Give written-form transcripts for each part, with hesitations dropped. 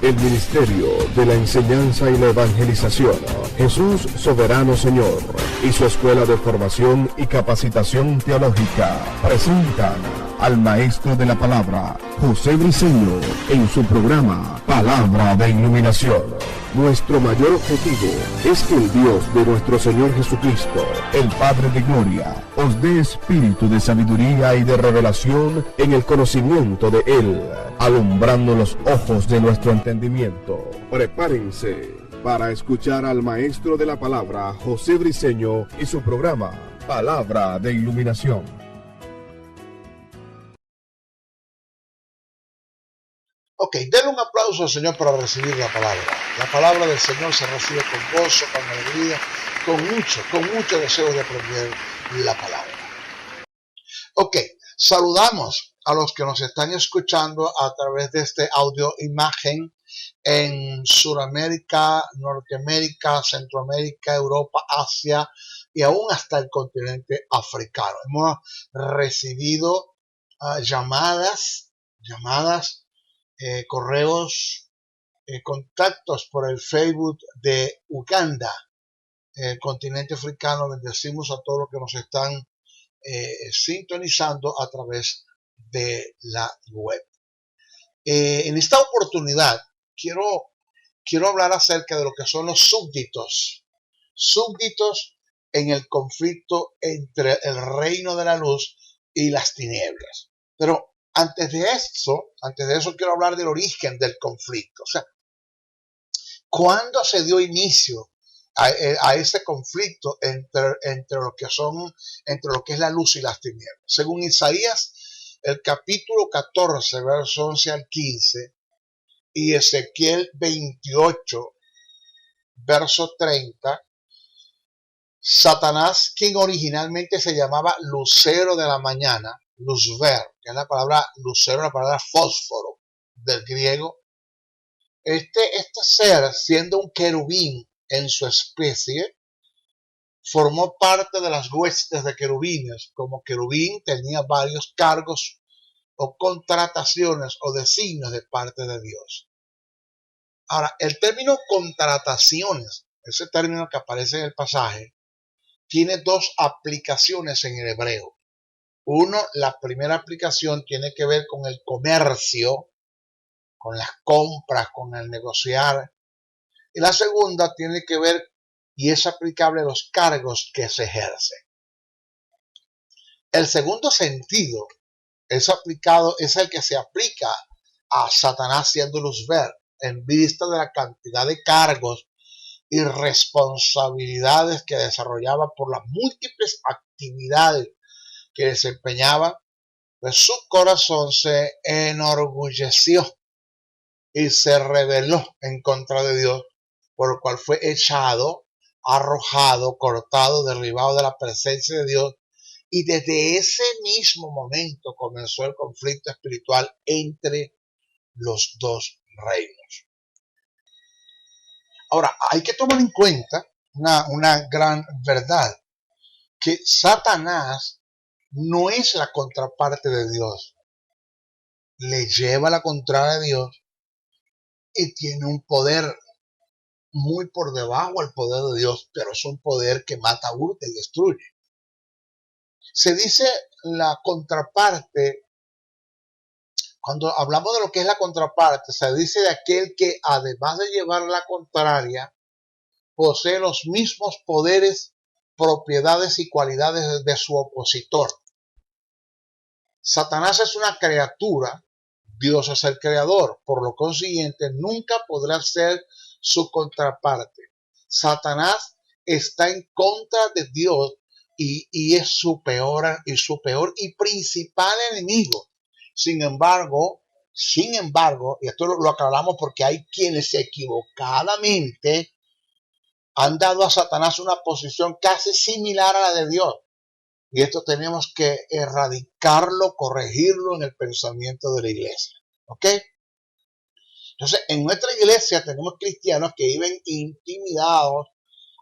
el ministerio de la enseñanza y la evangelización, Jesús Soberano Señor, y su escuela de formación y capacitación teológica presentan al maestro de la palabra, José Briceño, en su programa Palabra de Iluminación. Nuestro mayor objetivo es que el Dios de nuestro Señor Jesucristo, el Padre de Gloria, os dé espíritu de sabiduría y de revelación en el conocimiento de Él, alumbrando los ojos de nuestro entendimiento. Prepárense para escuchar al maestro de la palabra, José Briceño, y su programa Palabra de Iluminación. Ok, denle un aplauso al Señor para recibir la palabra. La palabra del Señor se recibe con gozo, con alegría, con mucho deseo de aprender la palabra. Ok, saludamos a los que nos están escuchando a través de este audio imagen en Sudamérica, Norteamérica, Centroamérica, Europa, Asia y aún hasta el continente africano. Hemos recibido llamadas, correos, contactos por el Facebook de Uganda, el continente africano. Bendecimos a todos los que nos están sintonizando a través de la web. En esta oportunidad quiero hablar acerca de lo que son los súbditos en el conflicto entre el reino de la luz y las tinieblas. Pero antes de eso quiero hablar del origen del conflicto. O sea, ¿cuándo se dio inicio a ese conflicto entre lo que es la luz y las tinieblas? Según Isaías, el capítulo 14, verso 11 al 15, y Ezequiel 28, verso 30, Satanás, quien originalmente se llamaba Lucero de la mañana, Luzver, que es la palabra lucero, la palabra fósforo del griego. Este ser, siendo un querubín en su especie, formó parte de las huestes de querubines. Como querubín tenía varios cargos o contrataciones o designios de parte de Dios. Ahora, el término contrataciones, ese término que aparece en el pasaje, tiene dos aplicaciones en el hebreo. Uno, la primera aplicación tiene que ver con el comercio, con las compras, con el negociar. Y la segunda tiene que ver y es aplicable a los cargos que se ejercen. El segundo sentido es el que se aplica a Satanás siendo Luzver, en vista de la cantidad de cargos y responsabilidades que desarrollaba por las múltiples actividades que desempeñaba. Pues su corazón se enorgulleció y se rebeló en contra de Dios, por lo cual fue echado, arrojado, cortado, derribado de la presencia de Dios. Y desde ese mismo momento comenzó el conflicto espiritual entre los dos reinos. Ahora, hay que tomar en cuenta una gran verdad, que Satanás no es la contraparte de Dios. Le lleva la contraria a Dios y tiene un poder muy por debajo del poder de Dios, pero es un poder que mata, hurta y destruye. Se dice la contraparte, cuando hablamos de lo que es la contraparte, se dice de aquel que además de llevar la contraria, posee los mismos poderes, propiedades y cualidades de su opositor. Satanás es una criatura, Dios es el creador, por lo consiguiente nunca podrá ser su contraparte. Satanás está en contra de Dios y es su peor y principal enemigo. Sin embargo, y esto lo aclaramos porque hay quienes equivocadamente han dado a Satanás una posición casi similar a la de Dios. Y esto tenemos que erradicarlo, corregirlo en el pensamiento de la iglesia. ¿Ok? Entonces, en nuestra iglesia tenemos cristianos que viven intimidados,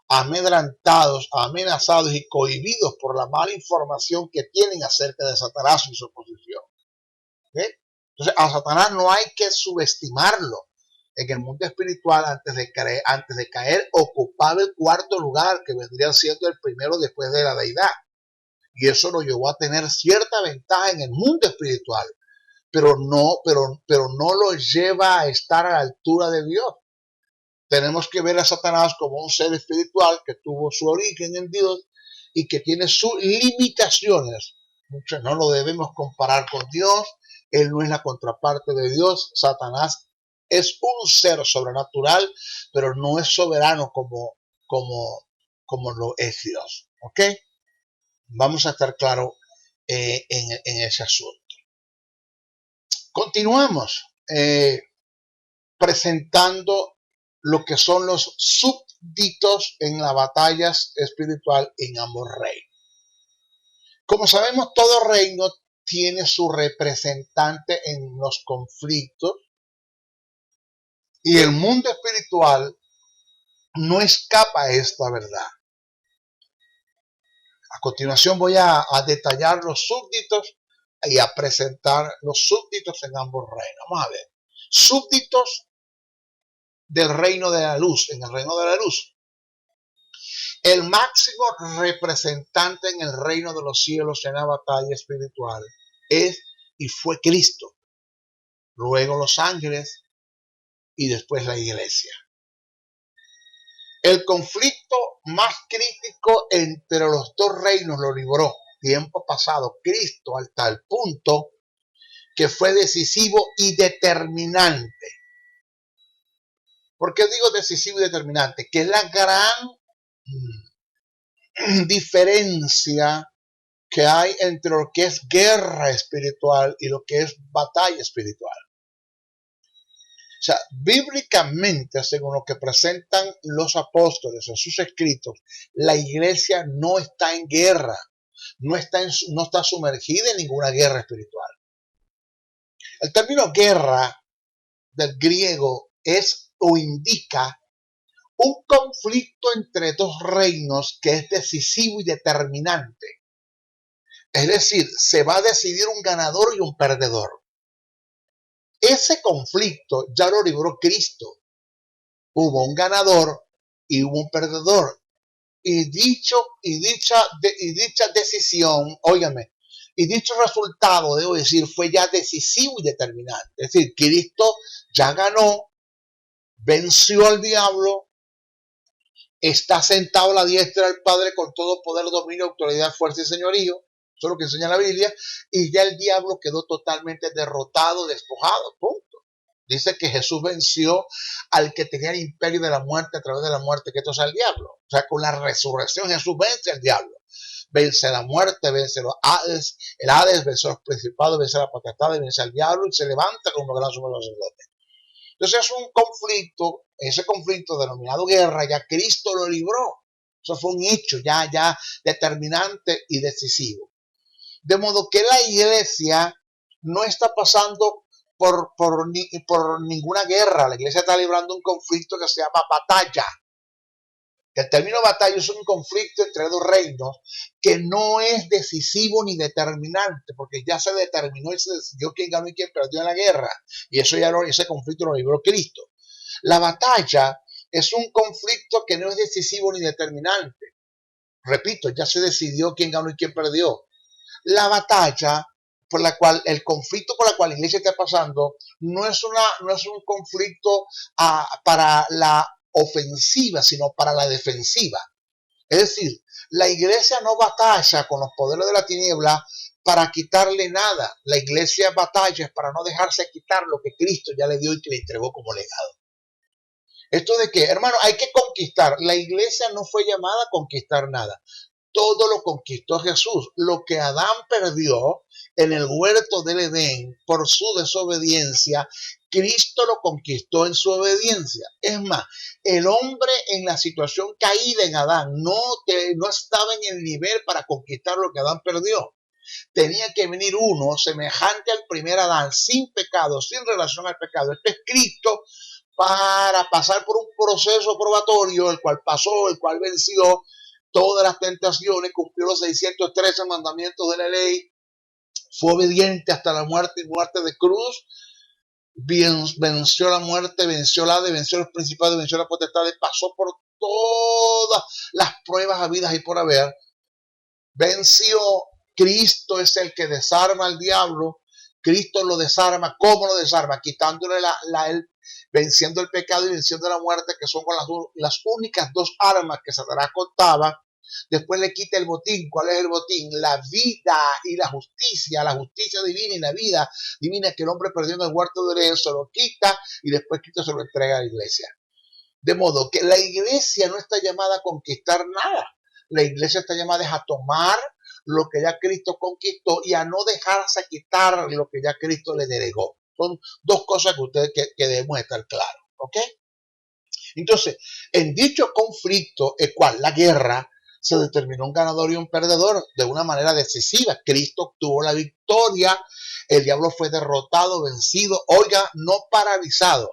amedrantados, amenazados y cohibidos por la mala información que tienen acerca de Satanás y su posición. ¿Ok? Entonces, a Satanás no hay que subestimarlo. en el mundo espiritual antes de caer ocupaba el cuarto lugar, que vendría siendo el primero después de la deidad. Y eso lo llevó a tener cierta ventaja en el mundo espiritual, pero no lo lleva a estar a la altura de Dios. Tenemos que ver a Satanás como un ser espiritual que tuvo su origen en Dios y que tiene sus limitaciones. No lo debemos comparar con Dios. Él no es la contraparte de Dios. Satanás es un ser sobrenatural, pero no es soberano como lo es Dios. ¿Ok? Vamos a estar claros en ese asunto. Continuamos presentando lo que son los súbditos en las batallas espiritual en ambos reinos. Como sabemos, todo reino tiene su representante en los conflictos y el mundo espiritual no escapa a esta verdad. A continuación voy a detallar los súbditos y a presentar los súbditos en ambos reinos. Vamos a ver. Súbditos del reino de la luz, en el reino de la luz. El máximo representante en el reino de los cielos en la batalla espiritual es y fue Cristo, luego los ángeles y después la iglesia. El conflicto más crítico entre los dos reinos lo libró tiempo pasado Cristo, al tal punto que fue decisivo y determinante. ¿Por qué digo decisivo y determinante? Que es la gran diferencia que hay entre lo que es guerra espiritual y lo que es batalla espiritual. O sea, bíblicamente, según lo que presentan los apóstoles en sus escritos, la iglesia no está en guerra, no está sumergida en ninguna guerra espiritual. El término guerra del griego es o indica un conflicto entre dos reinos que es decisivo y determinante. Es decir, se va a decidir un ganador y un perdedor. Ese conflicto ya lo libró Cristo. Hubo un ganador y hubo un perdedor. Y dicha decisión, óigame, y dicho resultado, debo decir, fue ya decisivo y determinante. Es decir, Cristo ya ganó, venció al diablo, está sentado a la diestra del Padre con todo poder, dominio, autoridad, fuerza y señorío. Eso es lo que enseña la Biblia. Y ya el diablo quedó totalmente derrotado, despojado. Punto. Dice que Jesús venció al que tenía el imperio de la muerte a través de la muerte, que esto es el diablo. O sea, con la resurrección Jesús vence al diablo. Vence la muerte, vence los Hades, el Hades, vence los principados, vence la potestad, vence al diablo y se levanta como gran sumo sacerdote. Entonces es un conflicto, ese conflicto denominado guerra, ya Cristo lo libró. Eso fue un hecho ya determinante y decisivo. De modo que la iglesia no está pasando por ninguna guerra. La iglesia está librando un conflicto que se llama batalla. El término batalla es un conflicto entre dos reinos que no es decisivo ni determinante, porque ya se determinó y se decidió quién ganó y quién perdió en la guerra. Y ese conflicto lo libró Cristo. La batalla es un conflicto que no es decisivo ni determinante. Repito, ya se decidió quién ganó y quién perdió. La batalla por la cual, el conflicto por el cual la iglesia está pasando, no es un conflicto para la ofensiva, sino para la defensiva. Es decir, la iglesia no batalla con los poderes de la tiniebla para quitarle nada. La iglesia batalla para no dejarse quitar lo que Cristo ya le dio y que le entregó como legado. Esto de que, hermano, hay que conquistar. La iglesia no fue llamada a conquistar nada. Todo lo conquistó Jesús. Lo que Adán perdió en el huerto del Edén por su desobediencia, Cristo lo conquistó en su obediencia. Es más, el hombre en la situación caída en Adán no estaba en el nivel para conquistar lo que Adán perdió. Tenía que venir uno semejante al primer Adán, sin pecado, sin relación al pecado. Esto es Cristo para pasar por un proceso probatorio, el cual pasó, el cual venció todas las tentaciones, cumplió los 613 mandamientos de la ley, fue obediente hasta la muerte y muerte de cruz, venció la muerte, venció la de, venció los principados, venció la potestad, pasó por todas las pruebas habidas y por haber, venció. Cristo es el que desarma al diablo. Cristo lo desarma. ¿Cómo lo desarma? Quitándole venciendo el pecado y venciendo la muerte, que son las únicas dos armas que Satanás contaba. Después le quita el botín. ¿Cuál es el botín? La vida y la justicia divina y la vida divina que el hombre perdió en el huerto de Edén, se lo quita y después Cristo se lo entrega a la iglesia. De modo que la iglesia no está llamada a conquistar nada. La iglesia está llamada a tomar lo que ya Cristo conquistó y a no dejarse quitar lo que ya Cristo le delegó. Son dos cosas que debemos estar claros, ¿ok? Entonces, en dicho conflicto, el cual la guerra, se determinó un ganador y un perdedor de una manera decisiva. Cristo obtuvo la victoria, el diablo fue derrotado, vencido, oiga, no paralizado.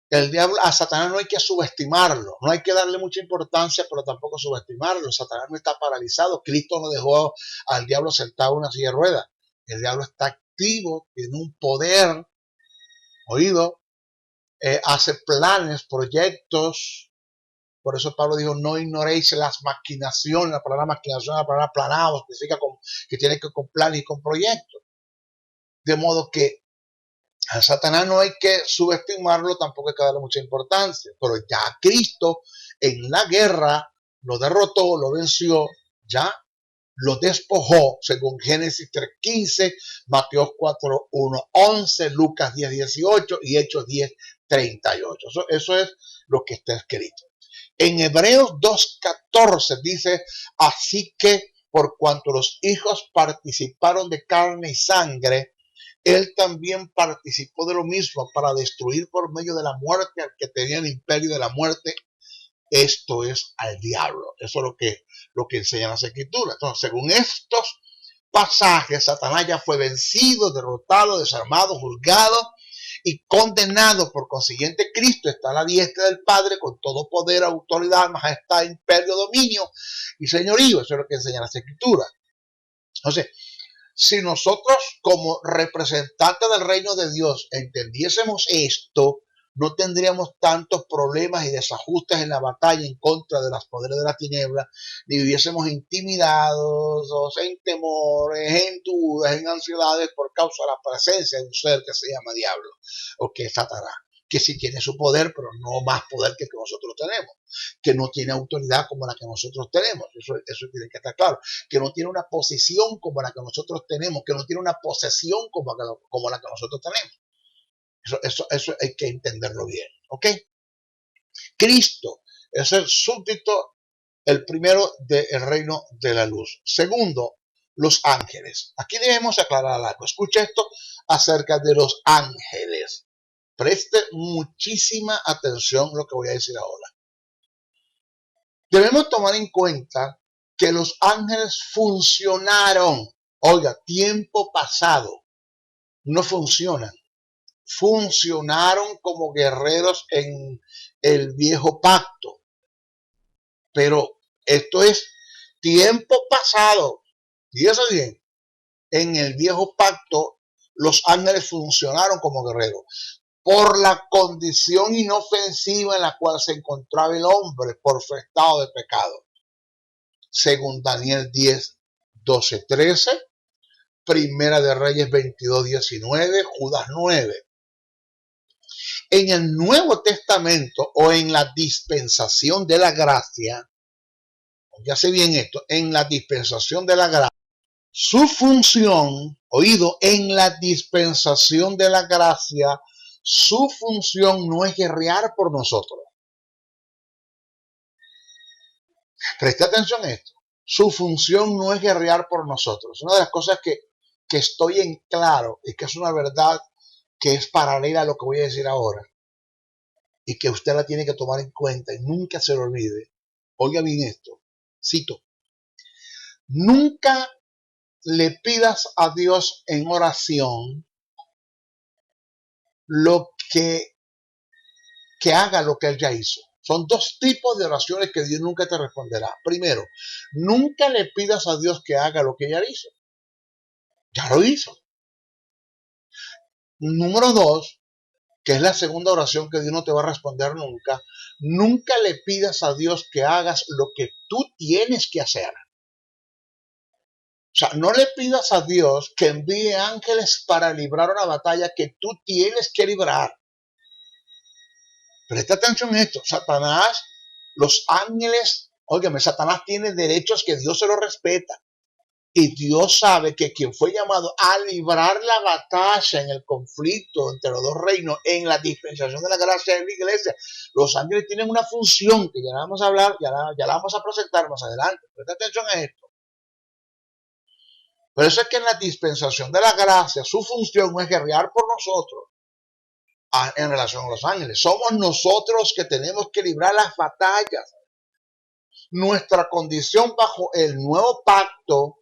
El diablo, a Satanás no hay que subestimarlo, no hay que darle mucha importancia, pero tampoco subestimarlo. Satanás no está paralizado. Cristo no dejó al diablo sentado en una silla de ruedas. El diablo está activo, tiene un poder, oído, hace planes, proyectos. Por eso Pablo dijo, no ignoréis las maquinaciones. La palabra maquinación, la palabra planado, significa que tiene que ver con planes y con proyectos. De modo que a Satanás no hay que subestimarlo, tampoco hay que darle mucha importancia. Pero ya Cristo en la guerra lo derrotó, lo venció, ya lo despojó, según Génesis 3:15, Mateo 4:1-11, Lucas 10:18 y Hechos 10:38. Eso es lo que está escrito. En Hebreos 2:14 dice, así que por cuanto los hijos participaron de carne y sangre, él también participó de lo mismo para destruir por medio de la muerte al que tenía el imperio de la muerte, esto es al diablo. Eso es lo que enseñan las escrituras. Entonces, según estos pasajes, Satanás ya fue vencido, derrotado, desarmado, juzgado y condenado. Por consiguiente, Cristo está a la diestra del Padre con todo poder, autoridad, majestad, imperio, dominio y señorío. Eso es lo que enseñan las escrituras. Entonces, si nosotros como representantes del reino de Dios entendiésemos esto, no tendríamos tantos problemas y desajustes en la batalla en contra de los poderes de la tiniebla, ni viviésemos intimidados, en temores, en dudas, en ansiedades por causa de la presencia de un ser que se llama diablo o que es Satanás, que sí tiene su poder, pero no más poder que nosotros tenemos, que no tiene autoridad como la que nosotros tenemos, eso tiene que estar claro, que no tiene una posición como la que nosotros tenemos, que no tiene una posesión como la que nosotros tenemos. Eso hay que entenderlo bien, ¿ok? Cristo es el súbdito, el primero del reino de la luz. Segundo, los ángeles. Aquí debemos aclarar algo. Escucha esto acerca de los ángeles. Preste muchísima atención a lo que voy a decir ahora. Debemos tomar en cuenta que los ángeles funcionaron, oiga, tiempo pasado, no funcionan. Funcionaron como guerreros en el viejo pacto. Pero esto es tiempo pasado. Fíjese bien, en el viejo pacto los ángeles funcionaron como guerreros por la condición inofensiva en la cual se encontraba el hombre por su estado de pecado. Según Daniel 10:12-13, Primera de Reyes 22:19, Judas 9. En el Nuevo Testamento o en la dispensación de la gracia, ya sé bien esto, en la dispensación de la gracia, su función, oído, en la dispensación de la gracia, su función no es guerrear por nosotros. Preste atención a esto. Su función no es guerrear por nosotros. Una de las cosas que estoy en claro y que es una verdad que es paralela a lo que voy a decir ahora y que usted la tiene que tomar en cuenta y nunca se lo olvide. Oiga bien esto, cito, nunca le pidas a Dios en oración lo que haga lo que Él ya hizo. Son dos tipos de oraciones que Dios nunca te responderá. Primero, nunca le pidas a Dios que haga lo que ya hizo. Ya lo hizo. Número dos, que es la segunda oración que Dios no te va a responder nunca. Nunca le pidas a Dios que hagas lo que tú tienes que hacer. O sea, no le pidas a Dios que envíe ángeles para librar una batalla que tú tienes que librar. Presta atención a esto. Satanás, los ángeles, óigame, Satanás tiene derechos que Dios se los respeta. Y Dios sabe que quien fue llamado a librar la batalla en el conflicto entre los dos reinos, en la dispensación de la gracia de la iglesia, los ángeles tienen una función que ya la vamos a hablar, ya la vamos a presentar más adelante. Presta atención a esto. Pero eso es que en la dispensación de la gracia, su función no es guerrear por nosotros en relación a los ángeles. Somos nosotros que tenemos que librar las batallas. Nuestra condición bajo el nuevo pacto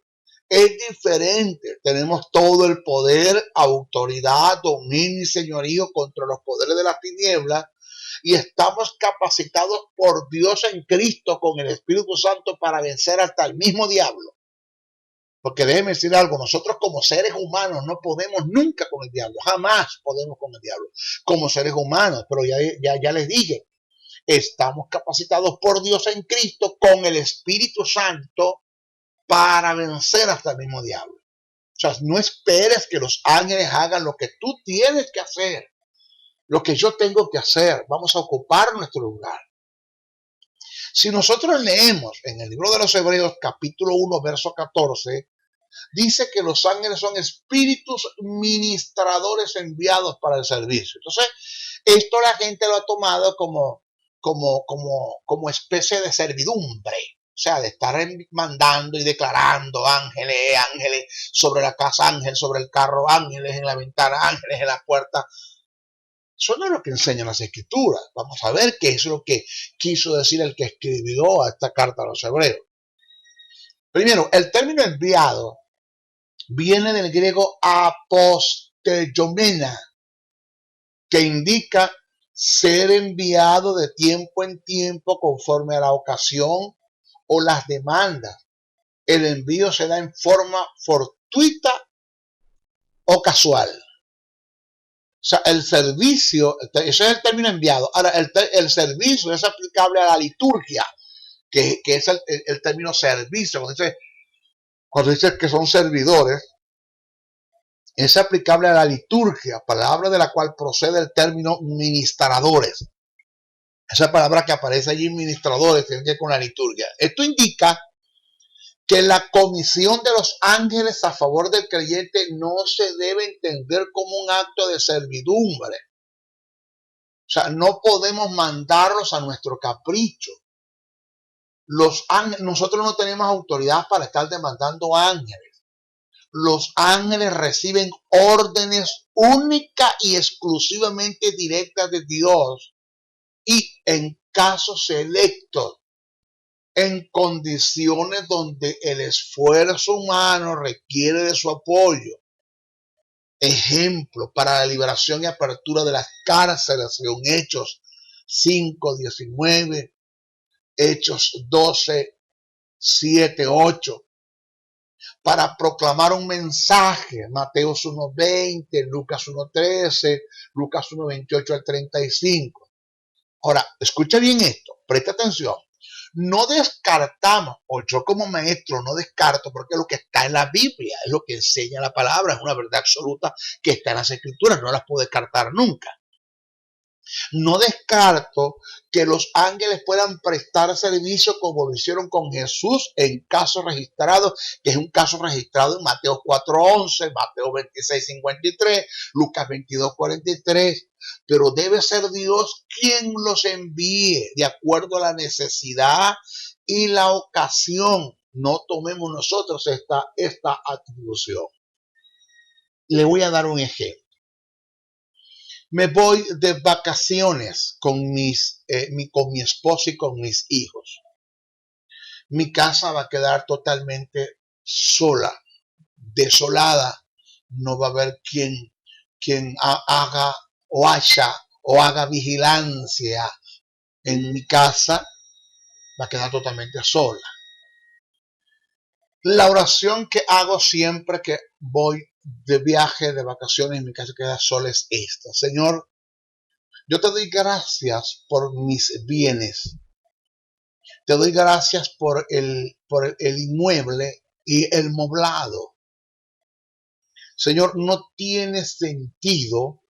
es diferente. Tenemos todo el poder, autoridad, dominio y señorío contra los poderes de las tinieblas y estamos capacitados por Dios en Cristo con el Espíritu Santo para vencer hasta el mismo diablo. Porque déjeme decir algo, nosotros como seres humanos no podemos nunca con el diablo, jamás podemos con el diablo, como seres humanos, pero ya les dije, estamos capacitados por Dios en Cristo con el Espíritu Santo para vencer hasta el mismo diablo. O sea, no esperes que los ángeles hagan lo que tú tienes que hacer, lo que yo tengo que hacer, vamos a ocupar nuestro lugar. Si nosotros leemos en el libro de los Hebreos capítulo 1 verso 14, dice que los ángeles son espíritus ministradores enviados para el servicio. Entonces, esto la gente lo ha tomado como especie de servidumbre. O sea, de estar mandando y declarando ángeles, ángeles sobre la casa, ángeles sobre el carro, ángeles en la ventana, ángeles en la puerta. Eso no es lo que enseñan las escrituras. Vamos a ver qué es lo que quiso decir el que escribió a esta carta a los hebreos. Primero, el término enviado viene del griego apostellomena, que indica ser enviado de tiempo en tiempo conforme a la ocasión o las demandas. El envío se da en forma fortuita o casual. O sea, el servicio, ese es el término enviado. Ahora, el servicio es aplicable a la liturgia, que es el término servicio. Cuando dice que son servidores, es aplicable a la liturgia, palabra de la cual procede el término ministradores. Esa palabra que aparece allí, ministradores, tiene que ver con la liturgia. Esto indica que la comisión de los ángeles a favor del creyente no se debe entender como un acto de servidumbre. O sea, no podemos mandarlos a nuestro capricho. Nosotros no tenemos autoridad para estar demandando ángeles. Los ángeles reciben órdenes única y exclusivamente directas de Dios y en casos selectos, en condiciones donde el esfuerzo humano requiere de su apoyo. Ejemplo, para la liberación y apertura de las cárceles, según Hechos 5:19, Hechos 12:7-8. Para proclamar un mensaje, Mateos 1:20, Lucas 1:13, Lucas 1:28-35. Ahora, escucha bien esto, presta atención. No descartamos, o yo como maestro no descarto, porque lo que está en la Biblia es lo que enseña la palabra, es una verdad absoluta que está en las escrituras, no las puedo descartar nunca. No descarto que los ángeles puedan prestar servicio como lo hicieron con Jesús en casos registrados, que es un caso registrado en Mateo 4:11, Mateo 26:53, Lucas 22:43, pero debe ser Dios quien los envíe de acuerdo a la necesidad y la ocasión. No tomemos nosotros esta atribución. Le voy a dar un ejemplo. Me voy de vacaciones con mi esposa y con mis hijos. Mi casa va a quedar totalmente sola, desolada. No va a haber quien haga vigilancia en mi casa. Va a quedar totalmente sola. La oración que hago siempre que voy de viaje, de vacaciones, en mi casa queda sola es esta. Señor, yo te doy gracias por mis bienes. Te doy gracias por el inmueble y el moblado. Señor, no tiene sentido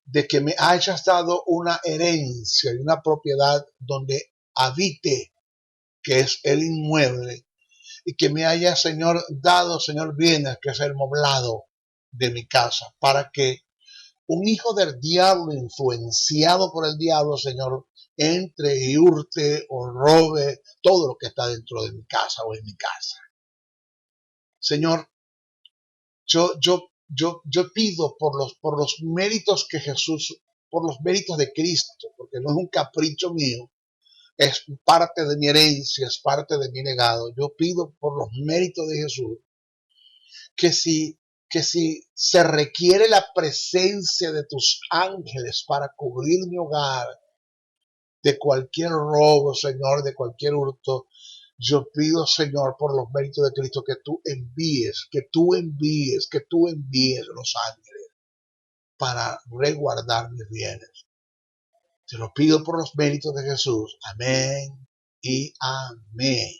de que me hayas dado una herencia y una propiedad donde habite, que es el inmueble, y que me haya, Señor, dado, Señor, bienes, que es el moblado de mi casa, para que un hijo del diablo, influenciado por el diablo, Señor, entre y hurte o robe todo lo que está dentro de mi casa o en mi casa. Señor, yo pido por los méritos que Jesús, por los méritos de Cristo, porque no es un capricho mío, es parte de mi herencia, es parte de mi legado. Yo pido por los méritos de Jesús que si se requiere la presencia de tus ángeles para cubrir mi hogar de cualquier robo, Señor, de cualquier hurto, yo pido, Señor, por los méritos de Cristo, que tú envíes los ángeles para resguardar mis bienes. Te lo pido por los méritos de Jesús. Amén y amén.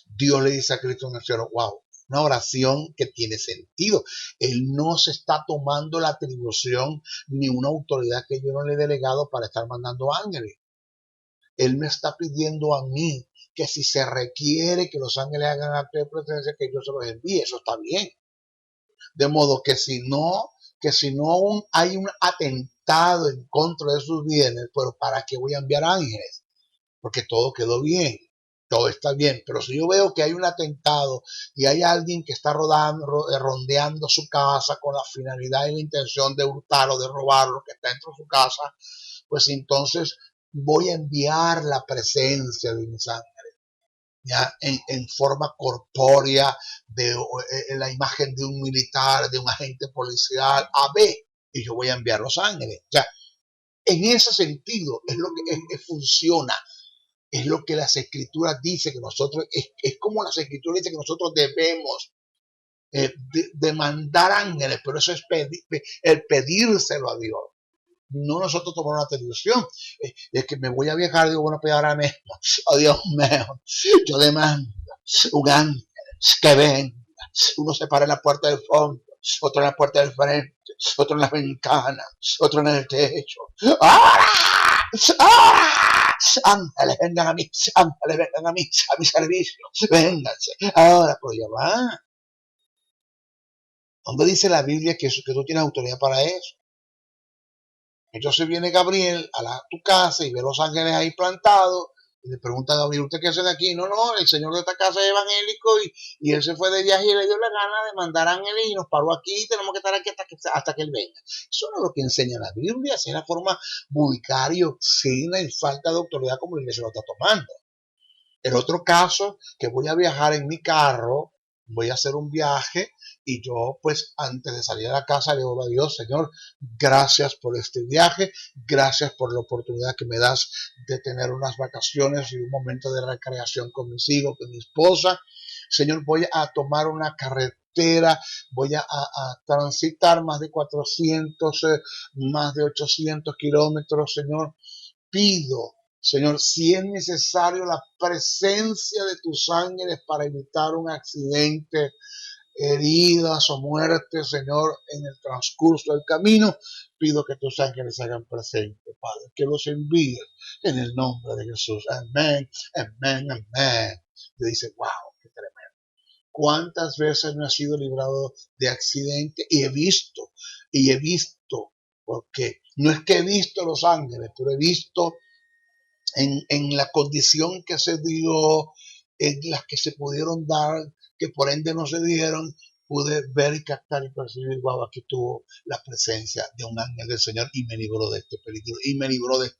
Dios le dice a Cristo en el cielo, wow, una oración que tiene sentido. Él no se está tomando la atribución ni una autoridad que yo no le he delegado para estar mandando ángeles. Él me está pidiendo a mí que si se requiere que los ángeles hagan acto de presencia, que yo se los envíe. Eso está bien. De modo que si no hay un atentado en contra de sus bienes, pero ¿para qué voy a enviar ángeles? Porque todo quedó bien, todo está bien. Pero si yo veo que hay un atentado y hay alguien que está rondeando su casa con la finalidad y la intención de hurtar o de robar lo que está dentro de su casa, pues entonces voy a enviar la presencia de mis ángeles, ya en forma corpórea, de la imagen de un militar, de un agente policial, a B, y yo voy a enviar los ángeles. O sea, en ese sentido es lo que funciona, es lo que las escrituras dicen que nosotros, es como las escrituras dicen que nosotros debemos demandar ángeles, pero eso es el pedírselo a Dios. No nosotros tomamos una atribución. Es que me voy a viajar, digo, bueno, pues ahora mismo, oh Dios mío, yo demando un ángel que venga. Uno se para en la puerta del fondo, otro en la puerta del frente, otro en las ventanas, otro en el techo. ¡Ahora! ¡Ahora! Ángeles, vengan a mí, a mi servicio, vénganse. Ahora, pues ya va. ¿Dónde dice la Biblia que tú tienes autoridad para eso? Entonces viene Gabriel a tu casa y ve los ángeles ahí plantados y le pregunta a Gabriel, ¿usted qué hace de aquí? No, el señor de esta casa es evangélico y él se fue de viaje y le dio la gana de mandar ángeles y nos paró aquí y tenemos que estar aquí hasta que él venga. Eso no es lo que enseña la Biblia, es la forma vulgar y obscena y falta de autoridad como la iglesia lo está tomando. El otro caso, que voy a viajar en mi carro, voy a hacer un viaje y yo pues antes de salir a la casa le digo a Dios, Señor, gracias por este viaje, gracias por la oportunidad que me das de tener unas vacaciones y un momento de recreación con mis hijos, con mi esposa. Señor, voy a tomar una carretera, voy a transitar más de 400, más de 800 kilómetros, Señor. Pido, Señor, si es necesario la presencia de tus ángeles para evitar un accidente, heridas o muertes, Señor, en el transcurso del camino, pido que tus ángeles se hagan presentes, Padre, que los envíes en el nombre de Jesús. Amén, amén, amén. Te dice, wow, qué tremendo. ¿Cuántas veces no he sido librado de accidente? Y he visto, porque no es que he visto los ángeles, pero he visto en la condición que se dio, en las que se pudieron dar, que por ende no se dieron, pude ver y captar y percibir, wow, aquí tuvo la presencia de un ángel del Señor y me libró de este peligro, y me libró de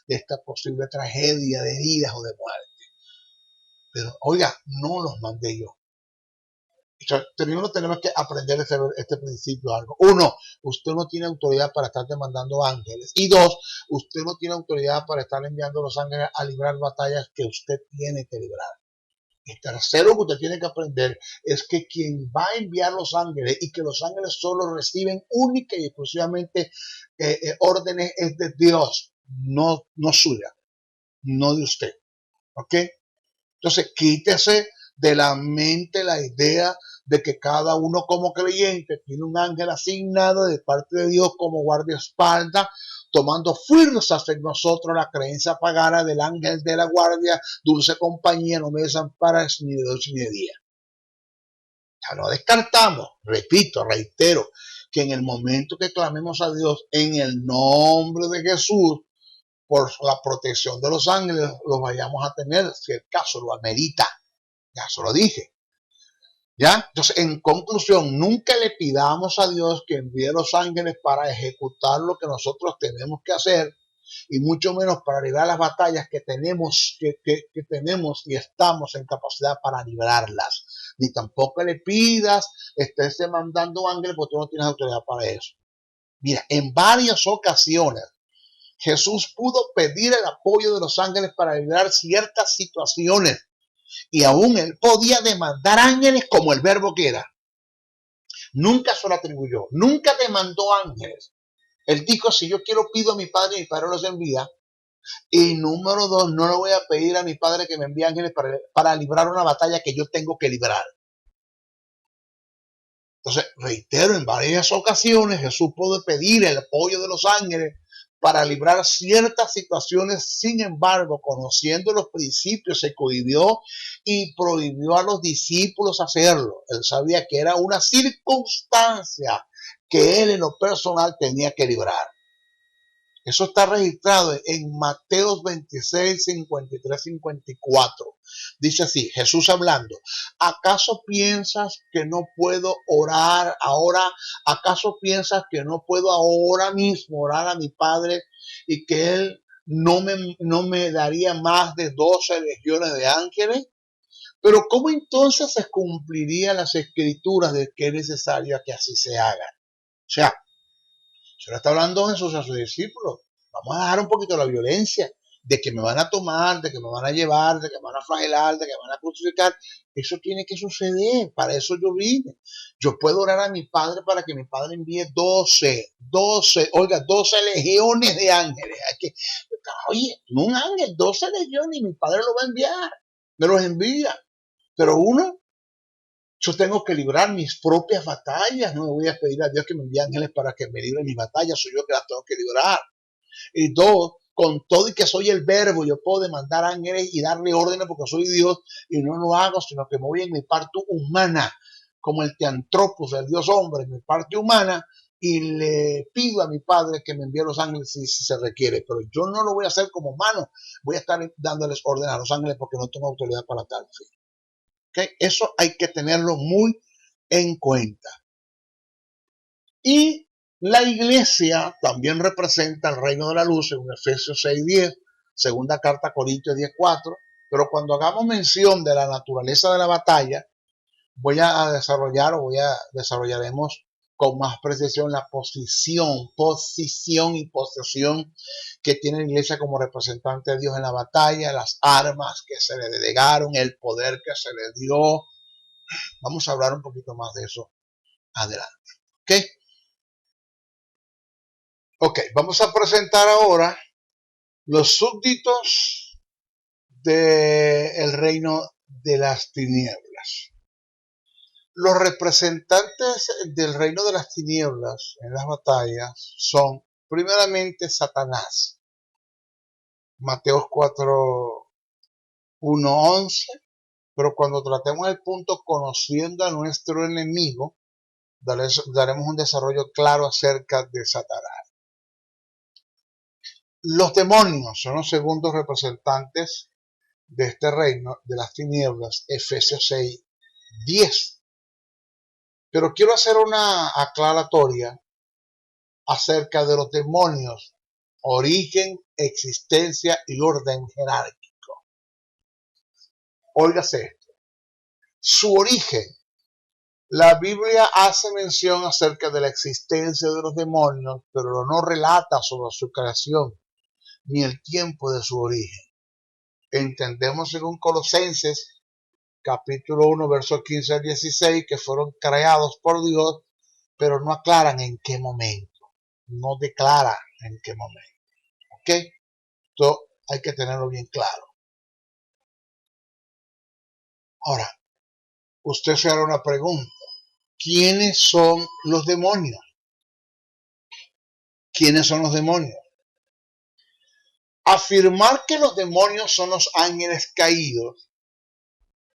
esta posible tragedia de heridas o de muerte. Pero, oiga, no los mandé yo. Primero tenemos que aprender este principio algo. Uno, usted no tiene autoridad para estar demandando ángeles. Y dos, usted no tiene autoridad para estar enviando a los ángeles a librar batallas que usted tiene que librar. Y tercero que usted tiene que aprender es que quien va a enviar los ángeles y que los ángeles solo reciben única y exclusivamente órdenes es de Dios, no suya, no de usted. ¿Ok? Entonces quítese de la mente la idea de que cada uno como creyente tiene un ángel asignado de parte de Dios como guardaespaldas, tomando fuerzas en nosotros la creencia pagana del ángel de la guardia, dulce compañía, no me desamparas ni de noche ni de día. Ya no descartamos, repito, reitero, que en el momento que clamemos a Dios en el nombre de Jesús, por la protección de los ángeles, los vayamos a tener, si el caso lo amerita. Ya se lo dije. ¿Ya? Entonces, en conclusión, nunca le pidamos a Dios que envíe los ángeles para ejecutar lo que nosotros tenemos que hacer, y mucho menos para librar las batallas que tenemos, que tenemos y estamos en capacidad para librarlas. Ni tampoco le pidas, estés mandando ángeles porque tú no tienes autoridad para eso. Mira, en varias ocasiones, Jesús pudo pedir el apoyo de los ángeles para librar ciertas situaciones. Y aún él podía demandar ángeles como el verbo que era. Nunca se lo atribuyó, nunca demandó ángeles. Él dijo, si yo quiero pido a mi padre y mi padre los envía. Y número 2, no le voy a pedir a mi padre que me envíe ángeles para librar una batalla que yo tengo que librar. Entonces, reitero, en varias ocasiones Jesús pudo pedir el apoyo de los ángeles para librar ciertas situaciones. Sin embargo, conociendo los principios, se cohibió y prohibió a los discípulos hacerlo. Él sabía que era una circunstancia que él en lo personal tenía que librar. Eso está registrado en Mateo 26, 53, 54. Dice así, Jesús hablando, ¿acaso piensas que no puedo orar ahora? ¿Acaso piensas que no puedo ahora mismo orar a mi Padre y que Él no me daría más de 12 legiones de ángeles? Pero ¿cómo entonces se cumplirían las escrituras de que es necesario que así se haga? O sea, se lo está hablando Jesús a sus discípulos. Vamos a dejar un poquito la violencia de que me van a tomar, de que me van a llevar, de que me van a flagelar, de que me van a crucificar. Eso tiene que suceder. Para eso yo vine. Yo puedo orar a mi Padre para que mi Padre envíe 12 legiones de ángeles. Oye, no un ángel, 12 legiones y mi Padre lo va a enviar. Me los envía. Pero yo tengo que librar mis propias batallas. No me voy a pedir a Dios que me envíe ángeles para que me libre mis batallas. Soy yo que las tengo que librar. Y 2, con todo y que soy el verbo, yo puedo demandar ángeles y darle órdenes porque soy Dios y no lo hago, sino que me voy en mi parte humana, como el teantropos, el Dios hombre, en mi parte humana, y le pido a mi Padre que me envíe los ángeles si se requiere. Pero yo no lo voy a hacer como humano, voy a estar dándoles órdenes a los ángeles porque no tengo autoridad para tal fin. ¿Okay? Eso hay que tenerlo muy en cuenta. Y la iglesia también representa el reino de la luz en Efesios 6:10, segunda carta a Corintios 10:4, pero cuando hagamos mención de la naturaleza de la batalla, desarrollaremos con más precisión la posición y posesión que tiene la iglesia como representante de Dios en la batalla, las armas que se le delegaron, el poder que se le dio. Vamos a hablar un poquito más de eso adelante. ¿Ok? Ok, vamos a presentar ahora los súbditos del reino de las tinieblas. Los representantes del reino de las tinieblas en las batallas son primeramente Satanás. Mateo 4, 1, 11. Pero cuando tratemos el punto conociendo a nuestro enemigo, daremos un desarrollo claro acerca de Satanás. Los demonios son los segundos representantes de este reino de las tinieblas, Efesios 6:10. Pero quiero hacer una aclaratoria acerca de los demonios, origen, existencia y orden jerárquico. Óigase esto. Su origen. La Biblia hace mención acerca de la existencia de los demonios, pero no relata sobre su creación ni el tiempo de su origen. Entendemos según Colosenses capítulo 1, versos 15 al 16, que fueron creados por Dios, pero no aclaran en qué momento, no declara en qué momento. ¿Ok? Esto hay que tenerlo bien claro. Ahora, usted se hará una pregunta. ¿Quiénes son los demonios? ¿Quiénes son los demonios? Afirmar que los demonios son los ángeles caídos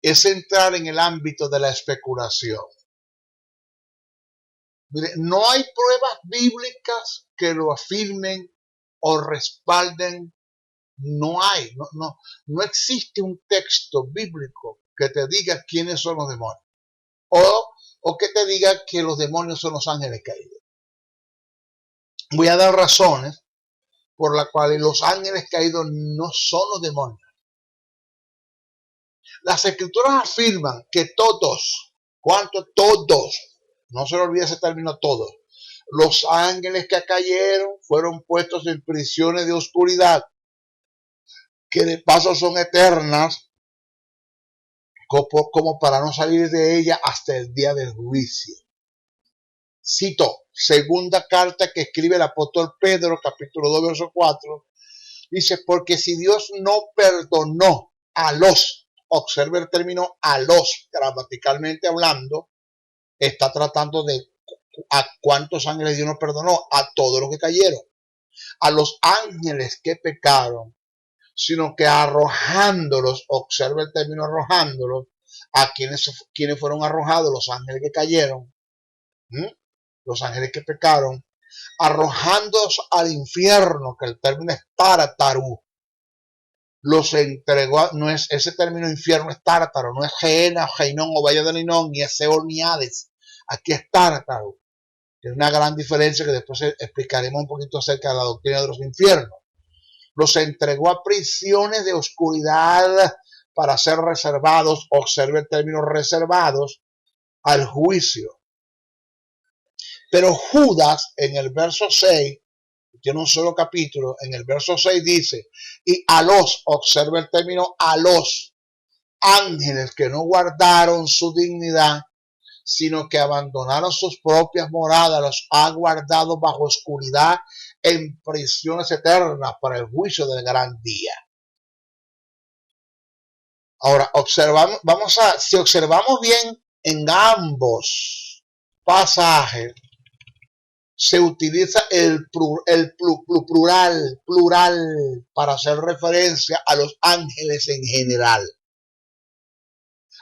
es entrar en el ámbito de la especulación. Mire, no hay pruebas bíblicas que lo afirmen o respalden. No hay, no existe un texto bíblico que te diga quiénes son los demonios. O que te diga que los demonios son los ángeles caídos. Voy a dar razones por las cuales los ángeles caídos no son los demonios. Las escrituras afirman que todos, ¿cuántos? Todos, no se le olvide ese término todos, los ángeles que cayeron fueron puestos en prisiones de oscuridad, que de paso son eternas, como para no salir de ella hasta el día del juicio. Cito, segunda carta que escribe el apóstol Pedro, capítulo 2, verso 4, dice, porque si Dios no perdonó a los, observe el término a los, gramaticalmente hablando, está tratando de a cuántos ángeles Dios no perdonó, a todos los que cayeron, a los ángeles que pecaron, sino que arrojándolos, observe el término arrojándolos, a quienes fueron arrojados, los ángeles que cayeron, los ángeles que pecaron, arrojándolos al infierno, que el término es tártaro, los entregó, no es ese término infierno, es tártaro, no es Gehenna, Geinón o Valle de Linón, ni es Seol ni Hades, aquí es tártaro, que es una gran diferencia que después explicaremos un poquito acerca de la doctrina de los infiernos. Los entregó a prisiones de oscuridad para ser reservados, observe el término reservados, al juicio. Pero Judas en el verso 6, tiene un solo capítulo, en el verso 6 dice, y a los, observe el término a los ángeles que no guardaron su dignidad, sino que abandonaron sus propias moradas, los ha guardado bajo oscuridad en prisiones eternas para el juicio del gran día. Ahora, si observamos bien en ambos pasajes, se utiliza el plural para hacer referencia a los ángeles en general.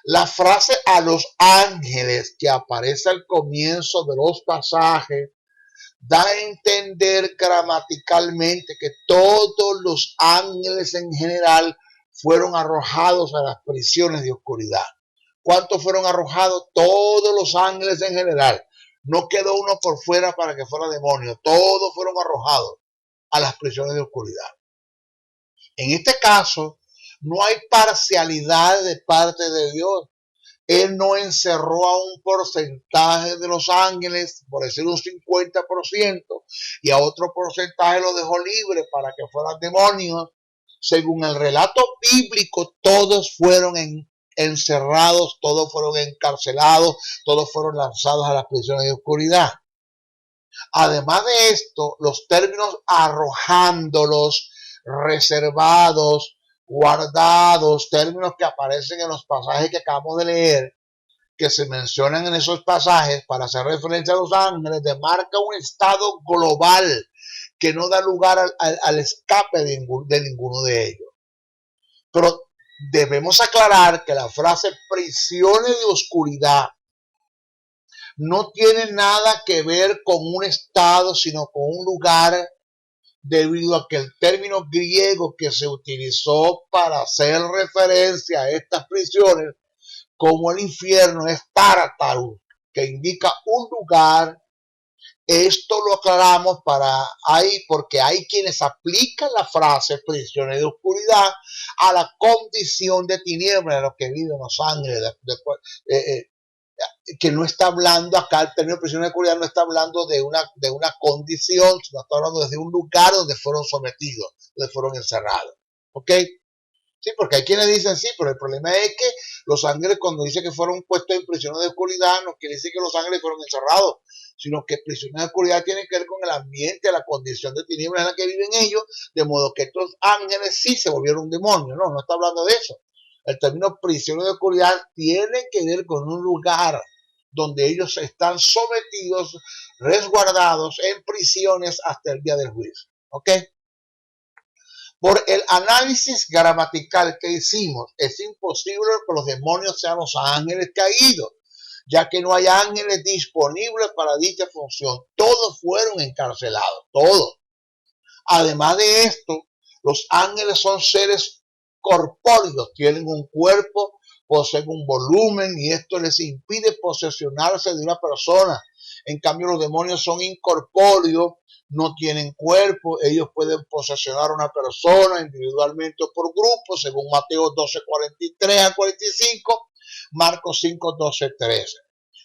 La frase a los ángeles que aparece al comienzo de los pasajes da a entender gramaticalmente que todos los ángeles en general fueron arrojados a las prisiones de oscuridad. ¿Cuántos fueron arrojados? Todos los ángeles en general. No quedó uno por fuera para que fuera demonio. Todos fueron arrojados a las prisiones de oscuridad. En este caso, no hay parcialidad de parte de Dios. Él no encerró a un porcentaje de los ángeles, por decir un 50%, y a otro porcentaje lo dejó libre para que fueran demonios. Según el relato bíblico, todos fueron encerrados, todos fueron encarcelados, todos fueron lanzados a las prisiones de oscuridad. Además de esto, los términos arrojándolos, reservados, guardados, términos que aparecen en los pasajes que acabamos de leer, que se mencionan en esos pasajes para hacer referencia a los ángeles, demarca un estado global que no da lugar al escape de ninguno de ellos. Pero debemos aclarar que la frase prisiones de oscuridad no tiene nada que ver con un estado, sino con un lugar, debido a que el término griego que se utilizó para hacer referencia a estas prisiones, como el infierno, es tártaro, que indica un lugar. Esto lo aclaramos porque hay quienes aplican la frase prisiones de oscuridad a la condición de tinieblas de los que viven los ángeles, que no está hablando acá, el término prisiones de oscuridad no está hablando de una condición, sino está hablando de un lugar donde fueron sometidos, donde fueron encerrados. ¿Ok? Sí, porque hay quienes dicen sí, pero el problema es que los ángeles, cuando dice que fueron puestos en prisiones de oscuridad, no quiere decir que los ángeles fueron encerrados, sino que prisiones de oscuridad tienen que ver con el ambiente, la condición de tinieblas en la que viven ellos, de modo que estos ángeles sí se volvieron demonios. No, no está hablando de eso. El término prisiones de oscuridad tiene que ver con un lugar donde ellos están sometidos, resguardados en prisiones hasta el día del juicio. ¿Ok? Por el análisis gramatical que hicimos, es imposible que los demonios sean los ángeles caídos, ya que no hay ángeles disponibles para dicha función. Todos fueron encarcelados, todos. Además de esto, los ángeles son seres corpóreos, tienen un cuerpo, poseen un volumen y esto les impide posesionarse de una persona. En cambio, los demonios son incorpóreos, no tienen cuerpo, ellos pueden posesionar a una persona individualmente o por grupo, según Mateo 12:43 a 45, Marcos 5:12-13.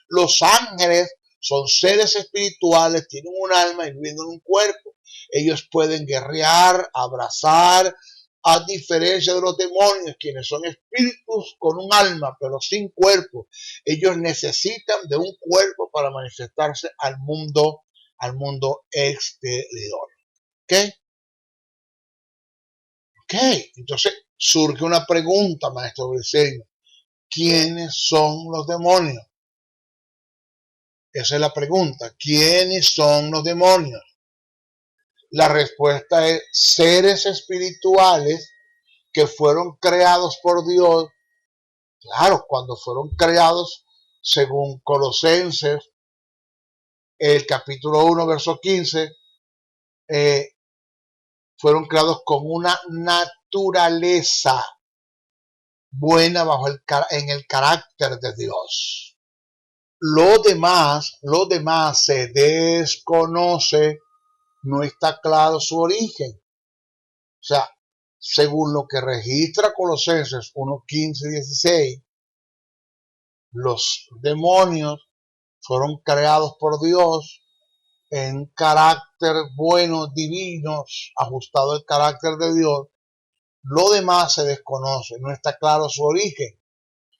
Los ángeles son seres espirituales, tienen un alma y viven en un cuerpo. Ellos pueden guerrear, abrazar, a diferencia de los demonios, quienes son espíritus con un alma, pero sin cuerpo. Ellos necesitan de un cuerpo para manifestarse al mundo exterior. ¿Ok? Ok, entonces surge una pregunta, maestro Briceño. ¿Quiénes son los demonios? Esa es la pregunta. ¿Quiénes son los demonios? La respuesta es seres espirituales que fueron creados por Dios. Claro, cuando fueron creados, según Colosenses, el capítulo 1, verso 15, fueron creados con una naturaleza buena en el carácter de Dios. Lo demás se desconoce, no está claro su origen. O sea, según lo que registra Colosenses 1:15-16, los demonios fueron creados por Dios en carácter bueno, divino, ajustado al carácter de Dios. Lo demás se desconoce, no está claro su origen,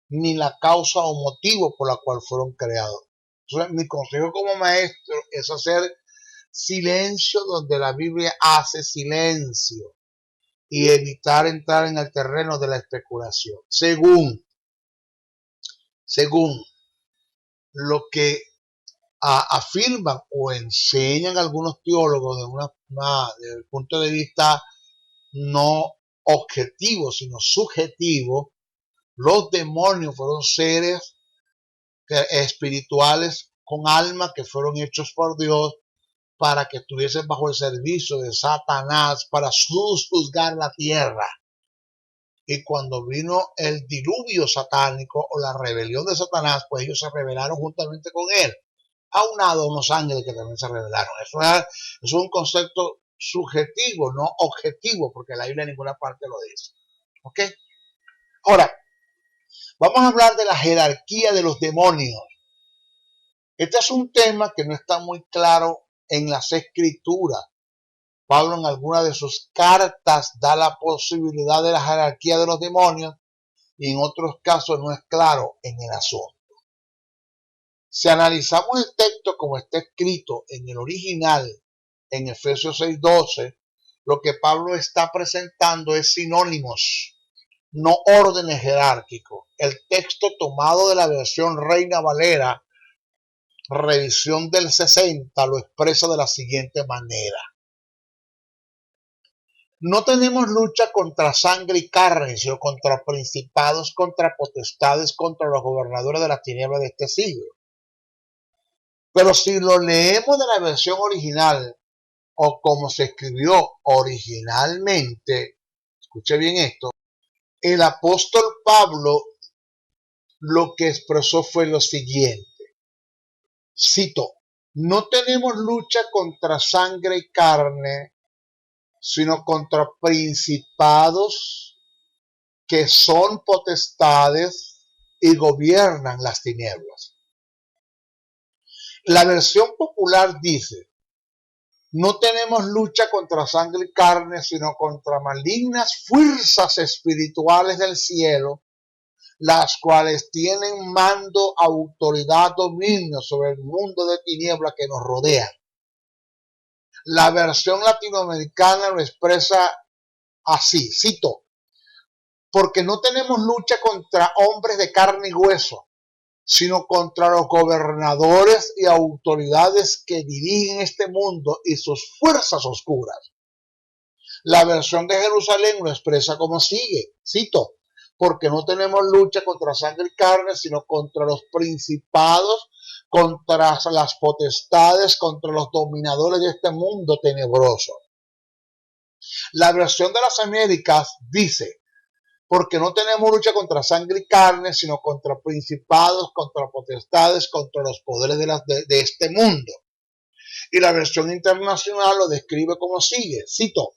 ni la causa o motivo por la cual fueron creados. Entonces, mi consejo como maestro es hacer silencio donde la Biblia hace silencio y evitar entrar en el terreno de la especulación. Según lo que afirman o enseñan algunos teólogos desde el punto de vista no objetivo, sino subjetivo, los demonios fueron seres espirituales con alma que fueron hechos por Dios para que estuviesen bajo el servicio de Satanás para juzgar la tierra. Y cuando vino el diluvio satánico o la rebelión de Satanás, pues ellos se rebelaron juntamente con él, aunado a unos ángeles que también se rebelaron. Eso es un concepto subjetivo, no objetivo, porque la Biblia en ninguna parte lo dice. ¿Ok? Ahora, vamos a hablar de la jerarquía de los demonios. Este es un tema que no está muy claro en las escrituras. Pablo en alguna de sus cartas da la posibilidad de la jerarquía de los demonios y en otros casos no es claro en el asunto. Si analizamos el texto como está escrito en el original, en Efesios 6:12, lo que Pablo está presentando es sinónimos, no órdenes jerárquicos. El texto tomado de la versión Reina Valera, revisión del 60, lo expresa de la siguiente manera. No tenemos lucha contra sangre y carne, sino contra principados, contra potestades, contra los gobernadores de las tinieblas de este siglo. Pero si lo leemos de la versión original, o como se escribió originalmente, escuche bien esto, el apóstol Pablo lo que expresó fue lo siguiente. Cito, no tenemos lucha contra sangre y carne, sino contra principados que son potestades y gobiernan las tinieblas. La versión popular dice, No tenemos lucha contra sangre y carne, sino contra malignas fuerzas espirituales del cielo, las cuales tienen mando, autoridad, dominio sobre el mundo de tinieblas que nos rodea. La versión latinoamericana lo expresa así, cito: porque no tenemos lucha contra hombres de carne y hueso, sino contra los gobernadores y autoridades que dirigen este mundo y sus fuerzas oscuras. La versión de Jerusalén lo expresa como sigue, cito: porque no tenemos lucha contra sangre y carne, sino contra los principados, contra las potestades, contra los dominadores de este mundo tenebroso. La versión de las Américas dice: porque no tenemos lucha contra sangre y carne, sino contra principados, contra potestades, contra los poderes de este mundo. Y la versión internacional lo describe como sigue, cito: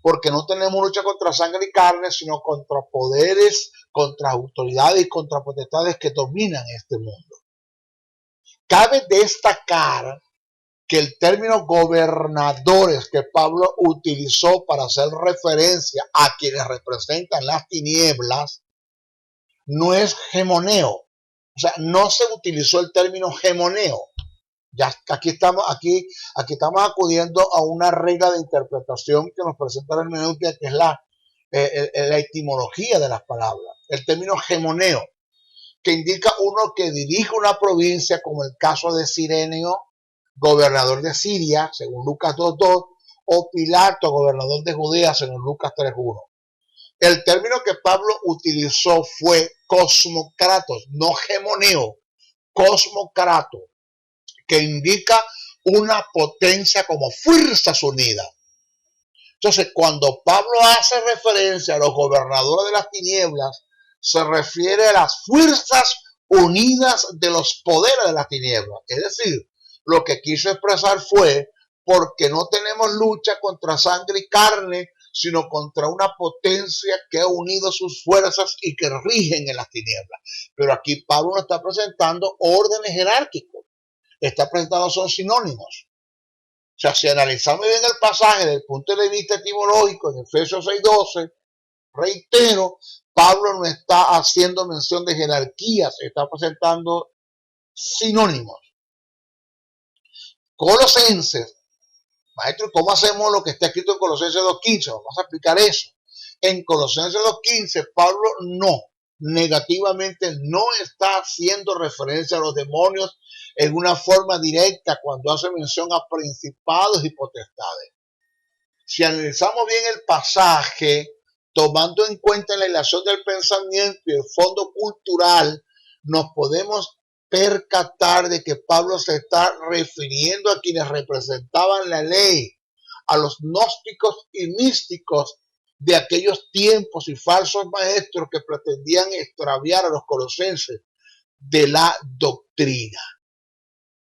porque no tenemos lucha contra sangre y carne, sino contra poderes, contra autoridades y contra potestades que dominan este mundo. Cabe destacar que el término gobernadores que Pablo utilizó para hacer referencia a quienes representan las tinieblas no es gemoneo. O sea, no se utilizó el término gemoneo. Ya aquí estamos acudiendo a una regla de interpretación que nos presenta la hermenéutica, que es la etimología de las palabras. El término gemoneo, que indica uno que dirige una provincia, como el caso de Cirenio, gobernador de Siria, según Lucas 2.2, o Pilato, gobernador de Judea, según Lucas 3.1. El término que Pablo utilizó fue cosmocratos, no gemoneo, cosmocrato, que indica una potencia como fuerzas unidas. Entonces, cuando Pablo hace referencia a los gobernadores de las tinieblas, se refiere a las fuerzas unidas de los poderes de las tinieblas. Es decir, lo que quiso expresar fue: porque no tenemos lucha contra sangre y carne, sino contra una potencia que ha unido sus fuerzas y que rigen en las tinieblas. Pero aquí Pablo no está presentando órdenes jerárquicos, está presentando son sinónimos. O sea, si analizamos bien el pasaje desde el punto de vista etimológico en Efesios 6.12, reitero, Pablo no está haciendo mención de jerarquías, está presentando sinónimos. Colosenses, maestro, ¿cómo hacemos lo que está escrito en Colosenses 2.15? Vamos a explicar eso. En Colosenses 2.15, Pablo negativamente no está haciendo referencia a los demonios en una forma directa cuando hace mención a principados y potestades. Si analizamos bien el pasaje, tomando en cuenta la relación del pensamiento y el fondo cultural, nos podemos percatar de que Pablo se está refiriendo a quienes representaban la ley, a los gnósticos y místicos de aquellos tiempos y falsos maestros que pretendían extraviar a los colosenses de la doctrina.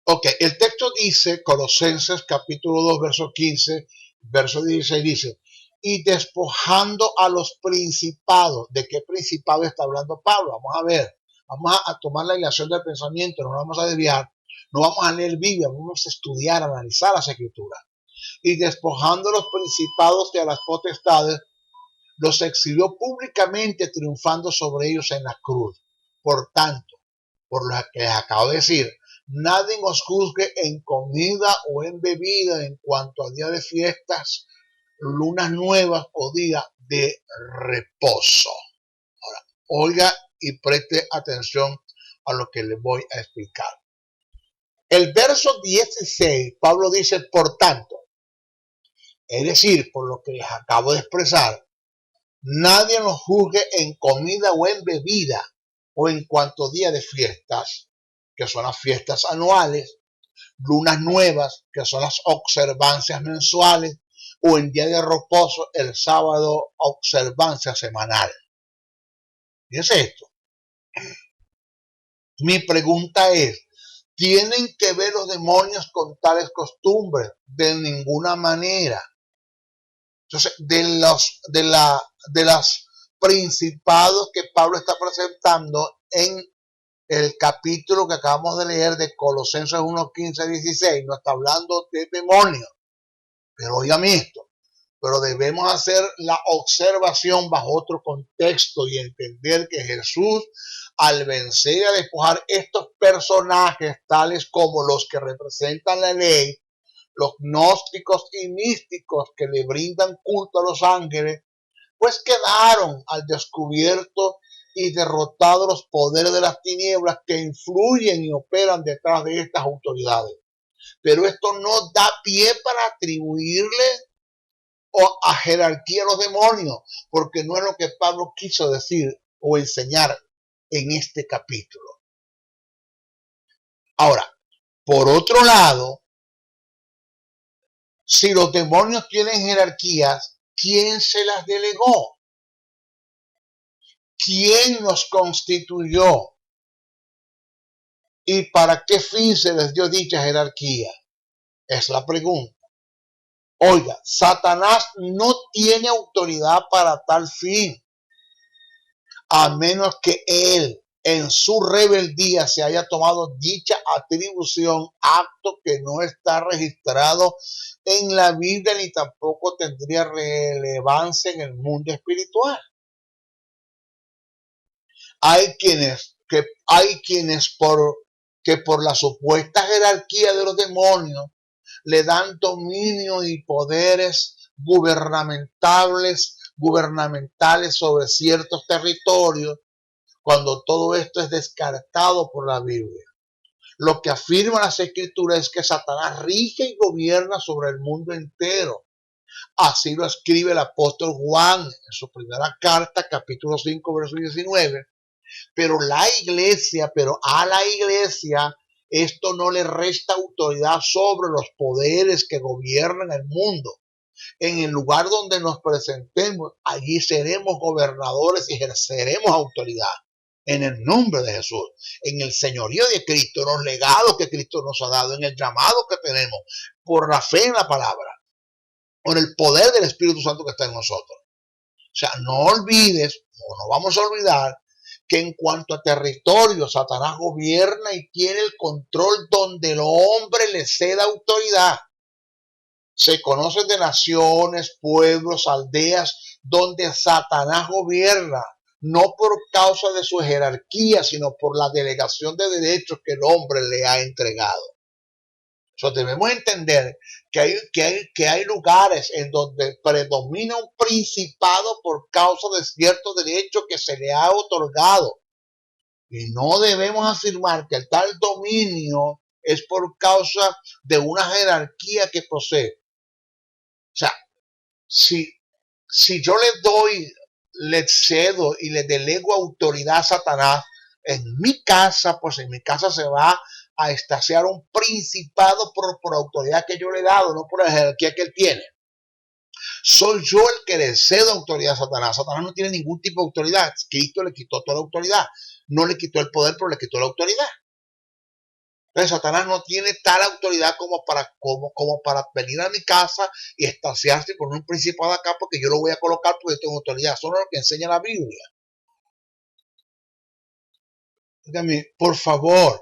Ok, el texto dice, Colosenses capítulo 2, verso 15, verso 16 dice: y despojando a los principados. ¿De qué principado está hablando Pablo? Vamos a ver, vamos a tomar la ilación del pensamiento, no vamos a desviar, no vamos a leer Biblia, vamos a estudiar, analizar las escrituras. Y despojando a los principados y a las potestades, los exhibió públicamente, triunfando sobre ellos en la cruz. Por tanto, por lo que les acabo de decir, nadie os juzgue en comida o en bebida en cuanto a día de fiestas, lunas nuevas o día de reposo. Ahora, oiga y preste atención a lo que les voy a explicar. El verso 16, Pablo dice: por tanto, es decir, por lo que les acabo de expresar, nadie nos juzgue en comida o en bebida o en cuanto a día de fiestas, que son las fiestas anuales, lunas nuevas, que son las observancias mensuales, o en día de reposo, el sábado, observancia semanal. Fíjense esto. Mi pregunta es: ¿tienen que ver los demonios con tales costumbres? De ninguna manera. Entonces, de las principados que Pablo está presentando en el capítulo que acabamos de leer de Colosenses 1, 15, 16, no está hablando de demonios. Pero óigame esto, pero debemos hacer la observación bajo otro contexto y entender que Jesús, al vencer y a despojar estos personajes tales como los que representan la ley, los gnósticos y místicos que le brindan culto a los ángeles, pues quedaron al descubierto y derrotados los poderes de las tinieblas que influyen y operan detrás de estas autoridades. Pero esto no da pie para atribuirle a jerarquía a los demonios, porque no es lo que Pablo quiso decir o enseñar en este capítulo. Ahora, por otro lado, si los demonios tienen jerarquías, ¿quién se las delegó? ¿Quién los constituyó? ¿Y para qué fin se les dio dicha jerarquía? Es la pregunta. Oiga, Satanás no tiene autoridad para tal fin, a menos que él en su rebeldía se haya tomado dicha atribución, acto que no está registrado en la Biblia ni tampoco tendría relevancia en el mundo espiritual. Hay quienes por la supuesta jerarquía de los demonios le dan dominio y poderes gubernamentales sobre ciertos territorios, cuando todo esto es descartado por la Biblia. Lo que afirman las Escrituras es que Satanás rige y gobierna sobre el mundo entero. Así lo escribe el apóstol Juan en su primera carta, capítulo 5, verso 19. Pero a la iglesia esto no le resta autoridad sobre los poderes que gobiernan el mundo. En el lugar donde nos presentemos, allí seremos gobernadores y ejerceremos autoridad en el nombre de Jesús, en el señorío de Cristo, en los legados que Cristo nos ha dado, en el llamado que tenemos, por la fe en la palabra, por el poder del Espíritu Santo que está en nosotros. O sea, no olvides, o no vamos a olvidar, que en cuanto a territorio, Satanás gobierna y tiene el control donde el hombre le ceda autoridad. Se conocen de naciones, pueblos, aldeas, donde Satanás gobierna, no por causa de su jerarquía, sino por la delegación de derechos que el hombre le ha entregado. Debemos entender que hay lugares en donde predomina un principado por causa de ciertos derechos que se le ha otorgado. Y no debemos afirmar que el tal dominio es por causa de una jerarquía que posee. O sea, si yo le cedo y le delego autoridad a Satanás, en mi casa se va a establecer un principado por autoridad que yo le he dado, no por la jerarquía que él tiene. Soy yo el que le cedo autoridad a Satanás. Satanás no tiene ningún tipo de autoridad. Cristo le quitó toda la autoridad. No le quitó el poder, pero le quitó la autoridad. Entonces Satanás no tiene tal autoridad como para venir a mi casa y estaciarse y poner un principado acá porque yo lo voy a colocar porque tengo autoridad. Eso no es lo que enseña la Biblia. Dígame, por favor,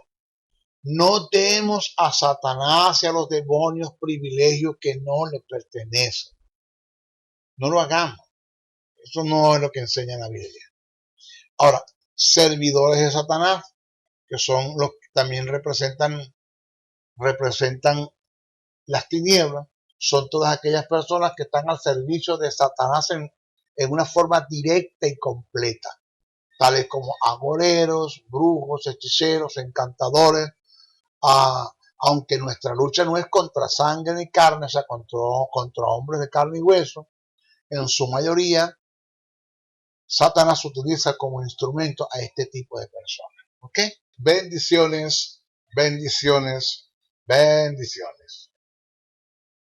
no demos a Satanás y a los demonios privilegios que no le pertenecen. No lo hagamos. Eso no es lo que enseña la Biblia. Ahora, servidores de Satanás, que son los que también representan las tinieblas, son todas aquellas personas que están al servicio de Satanás en una forma directa y completa, tales como agoreros, brujos, hechiceros, encantadores, aunque nuestra lucha no es contra sangre ni carne, o sea, contra hombres de carne y hueso, en su mayoría Satanás utiliza como instrumento a este tipo de personas. ¿Ok? Bendiciones, bendiciones, bendiciones.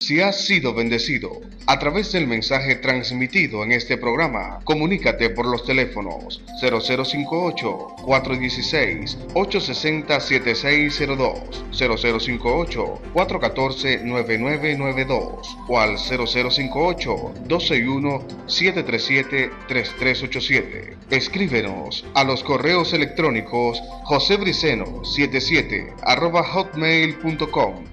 Si has sido bendecido a través del mensaje transmitido en este programa, comunícate por los teléfonos 0058-416-860-7602, 0058-414-9992 o al 0058-261-737-3387. Escríbenos a los correos electrónicos josebriceno77@hotmail.com,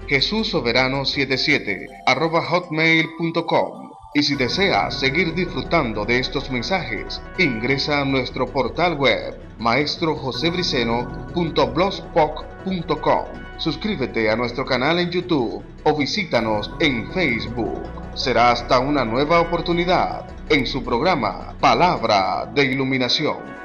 jesussoberano77@hotmail.com. Y si deseas seguir disfrutando de estos mensajes, ingresa a nuestro portal web maestrojosebriceno.blogspot.com. Suscríbete a nuestro canal en YouTube o visítanos en Facebook. Será hasta una nueva oportunidad en su programa Palabra de Iluminación.